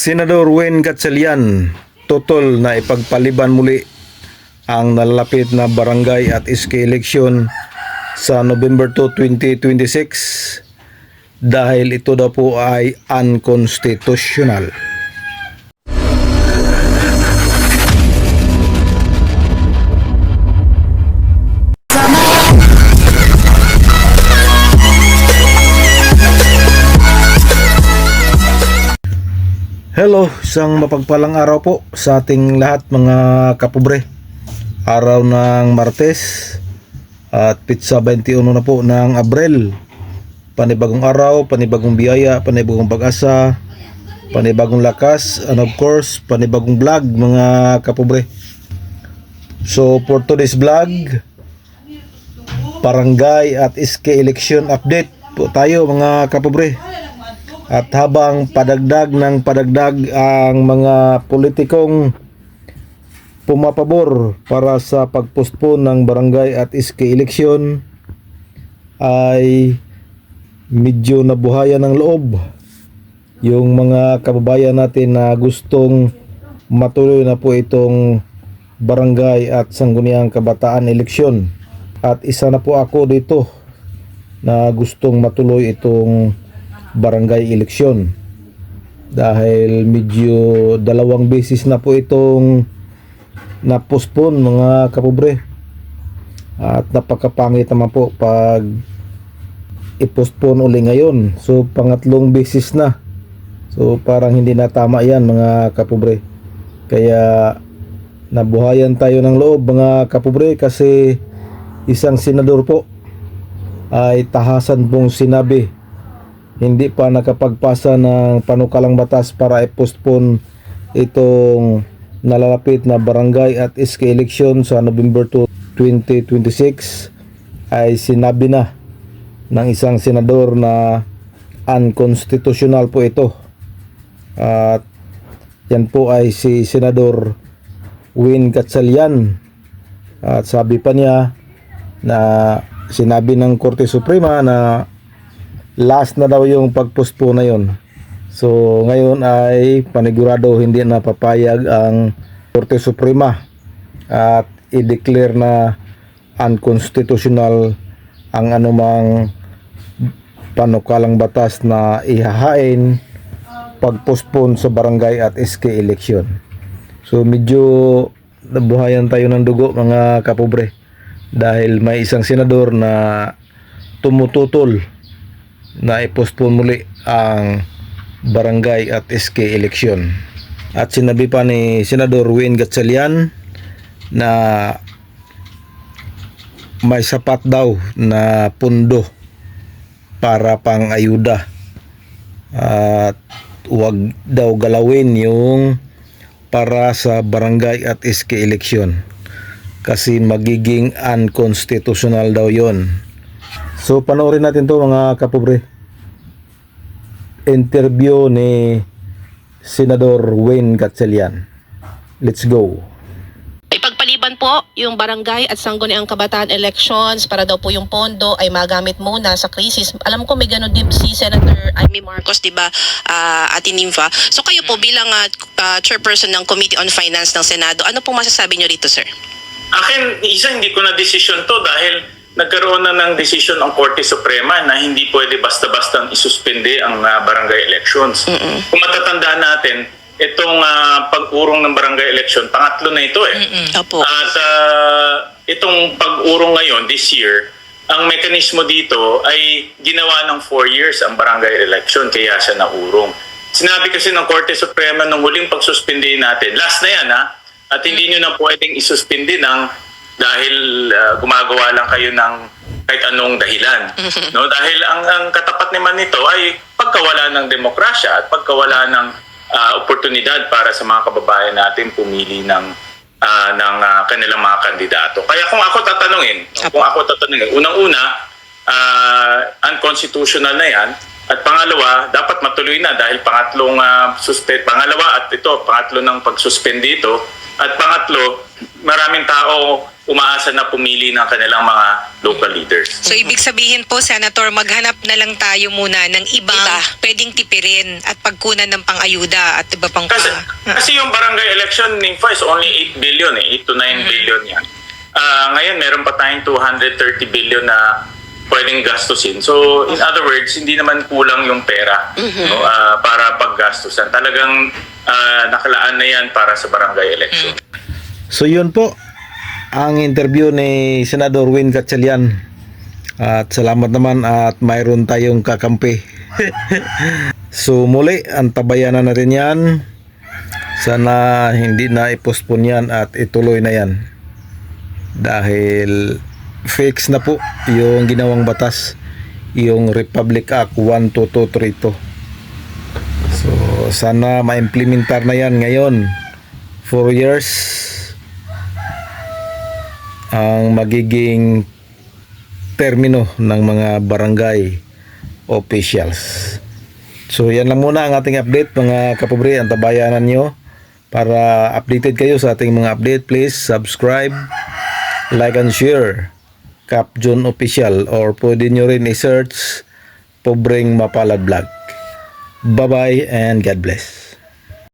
Senador Win Gatchalian tutol na ipagpaliban muli ang nalalapit na barangay at SK election sa November 2, 2026 dahil ito daw po ay unconstitutional. Hello, isang mapagpalang araw po sa ating lahat mga kapobre. Araw ng Martes at pitsa 21 na po ng Abril. Panibagong araw, panibagong biyaya, panibagong pag-asa, panibagong lakas, and of course, panibagong vlog mga kapobre. So for today's vlog, barangay at SK election update po tayo mga kapobre. At habang padagdag ng padagdag ang mga politikong pumapabor para sa pagpostpone ng barangay at SK election, ay medyo nabuhayan ng loob yung mga kababayan natin na gustong matuloy na po itong barangay at sangguniang kabataan eleksyon. At isa na po ako dito na gustong matuloy itong barangay eleksyon dahil medyo dalawang beses na po itong na-postpone mga kapobre, at napakapangit naman po pag i-postpone uli ngayon. So pangatlong beses na, so parang hindi na tama yan mga kapobre. Kaya nabuhayan tayo ng loob mga kapobre kasi isang senador po ay tahasan pong sinabi hindi pa nakapagpasa ng panukalang batas para i-postpone itong nalalapit na barangay at SK election sa November 2, 2026 ay sinabi na ng isang senador na unconstitutional po ito. At yan po ay si Senador Win Gatchalian. At sabi pa niya na sinabi ng Korte Suprema na last na daw yung pag-postpone na yun. So ngayon ay panigurado hindi na papayag ang Korte Suprema at i-declare na unconstitutional ang anumang panukalang batas na ihahain pag-postpone sa barangay at SK election. So medyo nabuhayan tayo ng dugo mga kapobre dahil may isang senador na tumututol na i-postpone muli ang barangay at SK election. At sinabi pa ni Senador Win Gatchalian na may sapat daw na pundo para pang ayuda at huwag daw galawin yung para sa barangay at SK election kasi magiging unconstitutional daw yon. So panoorin natin to mga kapobre. Interview ni Senador Win Gatchalian. Let's go. Ipagpaliban po yung barangay at sangguniang kabataan elections para daw po yung pondo ay magamit muna sa krisis. Alam ko may ganun din si Senator Amy Marcos, di ba, Ate Nympha? So kayo po bilang chairperson ng Committee on Finance ng Senado, ano pong masasabi nyo rito, sir? Akin, hindi ko na desisyon to dahil nagkaroon na ng desisyon ang Korte Suprema na hindi pwede basta-basta isuspende ang barangay elections. Kung matatandaan natin, itong pag-urong ng barangay election, pangatlo na ito eh. Opo. At itong pag-urong ngayon, this year, ang mekanismo dito ay ginawa ng 4 years ang barangay election, kaya siya naurong. Sinabi kasi ng Korte Suprema nung huling pagsuspindi natin, last na yan at hindi nyo na pwedeng isuspindi dahil gumagawa lang kayo ng kahit anong dahilan. No? Dahil ang katapat naman nito ay pagkawala ng demokrasya at pagkawala ng oportunidad para sa mga kababayan natin pumili ng kanilang mga kandidato. Kaya kung ako tatanungin, unang-una, unconstitutional na yan. At pangalawa, dapat matuloy na dahil pangatlo ng pagsuspend dito. At pangatlo, maraming tao umaasa na pumili ng kanilang mga local leaders. So ibig sabihin po, Senator, maghanap na lang tayo muna ng ibang pwedeng tipirin at pagkunan ng pang-ayuda at iba pang Kasi yung barangay election ni is only 8 billion 8 to 9 billion yan. Ngayon meron pa tayong 230 billion na pwedeng gastusin. So in other words, hindi naman kulang yung pera no, para paggastusan. Talagang nakalaan na yan para sa barangay election. So yun po ang interview ni Senador Win Gatchalian. At salamat naman at mayroon tayong kakampi. So muli, antabayan na natin yan. Sana hindi na i-postpone yan at ituloy na yan. Dahil fix na po yung ginawang batas, yung Republic Act 12232. So sana ma-implementar na yan ngayon. 4 years ang magiging termino ng mga barangay officials. So yan lang muna ang ating update mga kapobre, antabayanan nyo. Para updated kayo sa ating mga update, please subscribe, like and share Cap John Official, or pwede nyo rin i-search Pobreng Mapalad Vlog. Bye bye and God bless.